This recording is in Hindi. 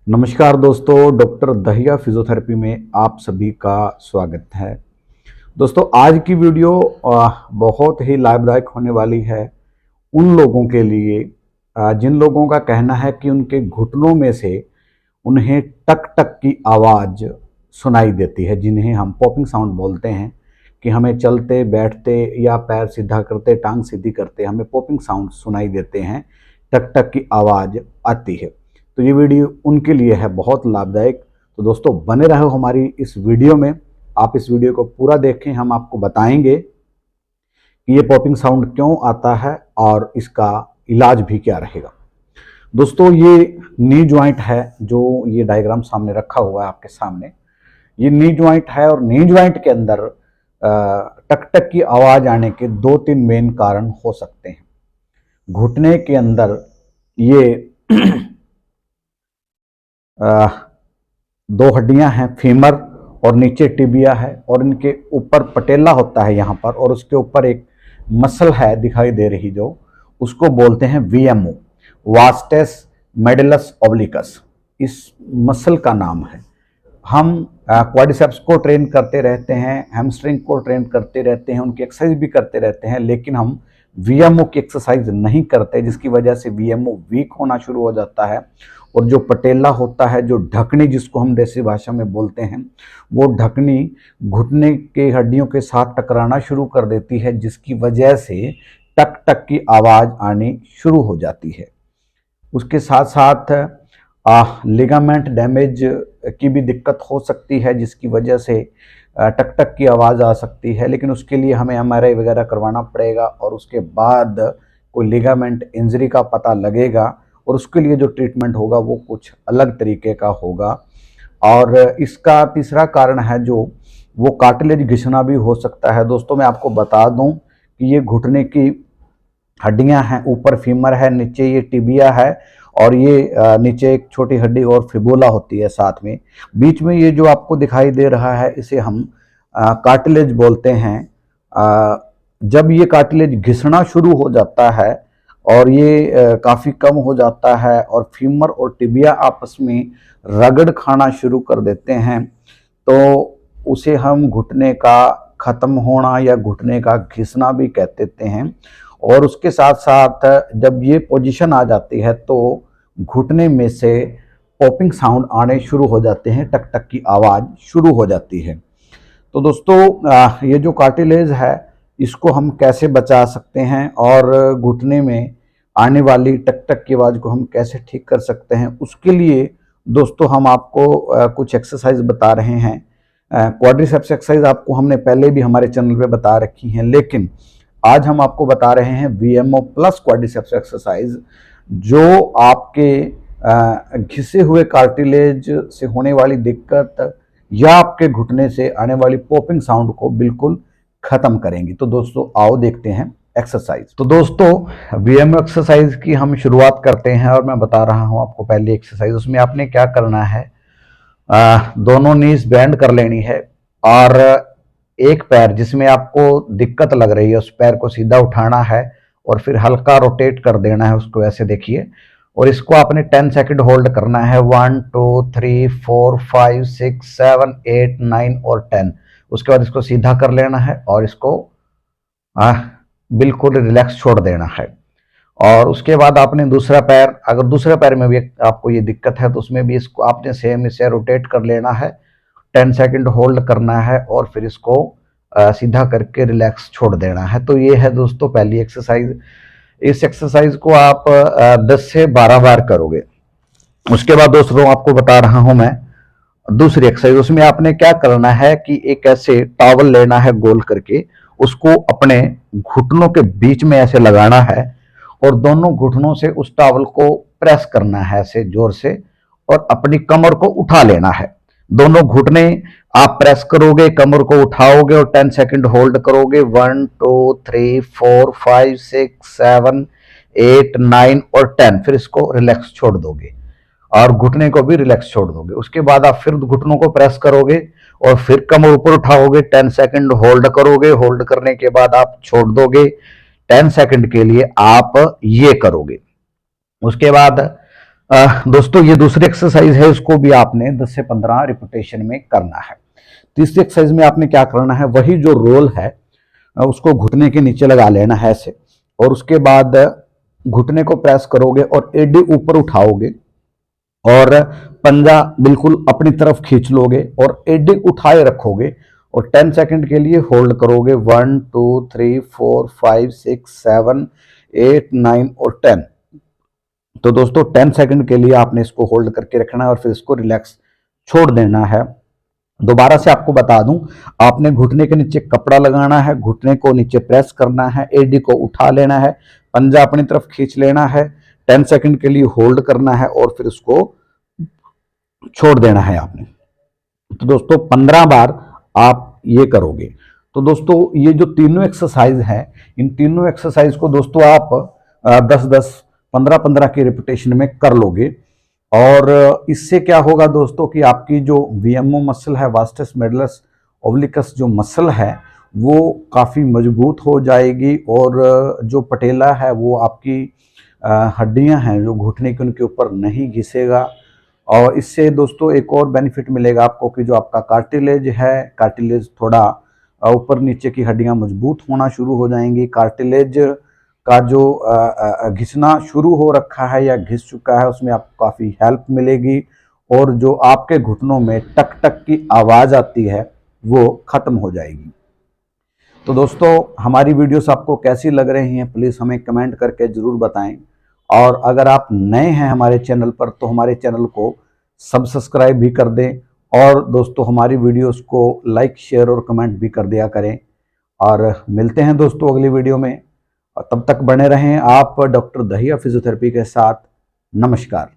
नमस्कार दोस्तों, डॉक्टर दहिया फिजियोथेरेपी में आप सभी का स्वागत है। दोस्तों, आज की वीडियो बहुत ही लाभदायक होने वाली है उन लोगों के लिए जिन लोगों का कहना है कि उनके घुटनों में से उन्हें टक टक की आवाज़ सुनाई देती है, जिन्हें हम पॉपिंग साउंड बोलते हैं। कि हमें चलते बैठते या पैर सीधा करते, टांग सीधी करते हमें पॉपिंग साउंड सुनाई देते हैं, टक टक की आवाज़ आती है। तो ये वीडियो उनके लिए है बहुत लाभदायक। तो दोस्तों, बने रहो हमारी इस वीडियो में। आप इस वीडियो को पूरा देखें, हम आपको बताएंगे कि ये पॉपिंग साउंड क्यों आता है और इसका इलाज भी क्या रहेगा। दोस्तों, ये नी जॉइंट है, जो ये डायग्राम सामने रखा हुआ है आपके सामने। ये नी जॉइंट है और नी जॉइंट के अंदर टक टक की आवाज़ आने के 2-3 मेन कारण हो सकते हैं। घुटने के अंदर ये दो हड्डियां हैं, फीमर और नीचे टिबिया है, और इनके ऊपर पटेला होता है यहाँ पर, और उसके ऊपर एक मसल है दिखाई दे रही, जो उसको बोलते हैं वीएमओ, वास्टेस मेडुलस ओब्लिकस। इस मसल का नाम है। हम क्वाड्रिसेप्स को ट्रेन करते रहते हैं, हैमस्ट्रिंग को ट्रेन करते रहते हैं, उनकी एक्सरसाइज भी करते रहते हैं, लेकिन हम वीएमओ की एक्सरसाइज नहीं करते, जिसकी वजह से वीएमओ वीक होना शुरू हो जाता है। और जो पटेला होता है, जो ढकनी जिसको हम देसी भाषा में बोलते हैं, वो ढकनी घुटने के हड्डियों के साथ टकराना शुरू कर देती है, जिसकी वजह से टक टक की आवाज़ आनी शुरू हो जाती है। उसके साथ साथ लिगामेंट डैमेज की भी दिक्कत हो सकती है, जिसकी वजह से टक टक की आवाज़ आ सकती है, लेकिन उसके लिए हमें एमआरआई वगैरह करवाना पड़ेगा, और उसके बाद कोई लिगामेंट इंजरी का पता लगेगा, और उसके लिए जो ट्रीटमेंट होगा वो कुछ अलग तरीके का होगा। और इसका तीसरा कारण है जो वो कार्टिलेज घिसना भी हो सकता है। दोस्तों, मैं आपको बता दूं कि ये घुटने की हड्डियां हैं, ऊपर फीमर है, नीचे ये टिबिया है, और ये नीचे एक छोटी हड्डी और फिबुला होती है साथ में। बीच में ये जो आपको दिखाई दे रहा है, इसे हम कार्टिलेज बोलते हैं। जब ये कार्टिलेज घिसना शुरू हो जाता है और ये काफ़ी कम हो जाता है, और फीमर और टिबिया आपस में रगड़ खाना शुरू कर देते हैं, तो उसे हम घुटने का ख़त्म होना या घुटने का घिसना भी कह देते हैं। और उसके साथ साथ जब ये पोजीशन आ जाती है, तो घुटने में से पॉपिंग साउंड आने शुरू हो जाते हैं, टक टक की आवाज़ शुरू हो जाती है। तो दोस्तों, ये जो कार्टिलेज है, इसको हम कैसे बचा सकते हैं, और घुटने में आने वाली टक टक की आवाज़ को हम कैसे ठीक कर सकते हैं, उसके लिए दोस्तों हम आपको कुछ एक्सरसाइज बता रहे हैं। क्वाड्रिसेप्स एक्सरसाइज आपको हमने पहले भी हमारे चैनल पे बता रखी हैं, लेकिन आज हम आपको बता रहे हैं वीएमओ प्लस क्वाड्रिसेप्स एक्सरसाइज, जो आपके घिसे हुए कार्टिलेज से होने वाली दिक्कत या आपके घुटने से आने वाली पॉपिंग साउंड को बिल्कुल खत्म करेंगी। तो दोस्तों, आओ देखते हैं एक्सरसाइज। तो दोस्तों, वीएमओ एक्सरसाइज की हम शुरुआत करते हैं, और मैं बता रहा हूं आपको पहली एक्सरसाइज। उसमें आपने क्या करना है, दोनों नीज बेंड कर लेनी है, और एक पैर जिसमें आपको दिक्कत लग रही है उस पैर को सीधा उठाना है, और फिर हल्का रोटेट कर देना है उसको, ऐसे देखिए। और इसको आपने 10 सेकंड होल्ड करना है, 1 2 3 4 5 6 7 8 9 और 10। उसके बाद इसको सीधा कर लेना है, और इसको बिल्कुल रिलैक्स छोड़ देना है। और उसके बाद आपने दूसरा पैर, अगर दूसरे पैर में भी आपको ये दिक्कत है, तो उसमें भी इसको आपने सेम इसे रोटेट कर लेना है, 10 सेकंड होल्ड करना है, और फिर इसको सीधा करके रिलैक्स छोड़ देना है। तो ये है दोस्तों पहली एक्सरसाइज। इस एक्सरसाइज को आप 10 से 12 बार करोगे। उसके बाद दोस्तों आपको बता रहा हूं मैं दूसरी एक्सरसाइज। उसमें आपने क्या करना है कि एक ऐसे टॉवल लेना है गोल करके, उसको अपने घुटनों के बीच में ऐसे लगाना है, और दोनों घुटनों से उस टॉवल को प्रेस करना है ऐसे जोर से, और अपनी कमर को उठा लेना है। दोनों घुटने आप प्रेस करोगे, कमर को उठाओगे, और 10 सेकंड होल्ड करोगे, 1 2 3 4 5 6 7 8 9 और 10। फिर इसको रिलैक्स छोड़ दोगे, और घुटने को भी रिलैक्स छोड़ दोगे। उसके बाद आप फिर घुटनों को प्रेस करोगे, और फिर कमर ऊपर उठाओगे, 10 सेकंड होल्ड करोगे। होल्ड करने के बाद आप छोड़ दोगे। 10 सेकंड के लिए आप ये करोगे। उसके बाद दोस्तों ये दूसरी एक्सरसाइज है, इसको भी आपने 10 से 15 रिपीटेशन में करना है। तीसरी एक्सरसाइज में आपने क्या करना है, वही जो रोल है उसको घुटने के नीचे लगा लेना है ऐसे, और उसके बाद घुटने को प्रेस करोगे और एडी ऊपर उठाओगे और पंजा बिल्कुल अपनी तरफ खींच लोगे और एडी उठाए रखोगे और 10 सेकंड के लिए होल्ड करोगे। 1 2 3 4 5 6 7 8 9 और 10। तो दोस्तों 10 सेकंड के लिए आपने इसको होल्ड करके रखना है और फिर इसको रिलैक्स छोड़ देना है। दोबारा से आपको बता दूं, आपने घुटने के नीचे कपड़ा लगाना है, घुटने को नीचे प्रेस करना है, एडी को उठा लेना है, पंजा अपनी तरफ खींच लेना है, 10 सेकंड के लिए होल्ड करना है और फिर उसको छोड़ देना है आपने। तो दोस्तों 15 बार आप ये करोगे। तो दोस्तों ये जो तीनों एक्सरसाइज है, इन तीनों एक्सरसाइज को दोस्तों आप 10-10 15-15 की रिपीटेशन में कर लोगे और इससे क्या होगा दोस्तों कि आपकी जो वीएमओ मसल है, वास्टस मेडलस ओब्लिकस जो मसल है वो काफ़ी मजबूत हो जाएगी और जो पटेला है वो आपकी हड्डियां हैं जो घुटने के उनके ऊपर नहीं घिसेगा। और इससे दोस्तों एक और बेनिफिट मिलेगा आपको कि जो आपका कार्टिलेज है, कार्टिलेज थोड़ा ऊपर नीचे की हड्डियां मजबूत होना शुरू हो जाएंगी। कार्टिलेज का जो घिसना शुरू हो रखा है या घिस चुका है उसमें आपको काफ़ी हेल्प मिलेगी और जो आपके घुटनों में टक टक की आवाज़ आती है वो ख़त्म हो जाएगी। तो दोस्तों हमारी वीडियोस आपको कैसी लग रही हैं प्लीज़ हमें कमेंट करके ज़रूर बताएं और अगर आप नए हैं हमारे चैनल पर तो हमारे चैनल को सब्सक्राइब भी कर दें और दोस्तों हमारी वीडियोस को लाइक शेयर और कमेंट भी कर दिया करें। और मिलते हैं दोस्तों अगली वीडियो में और तब तक बने रहें आप डॉक्टर दहिया फिजियोथेरेपी के साथ। नमस्कार।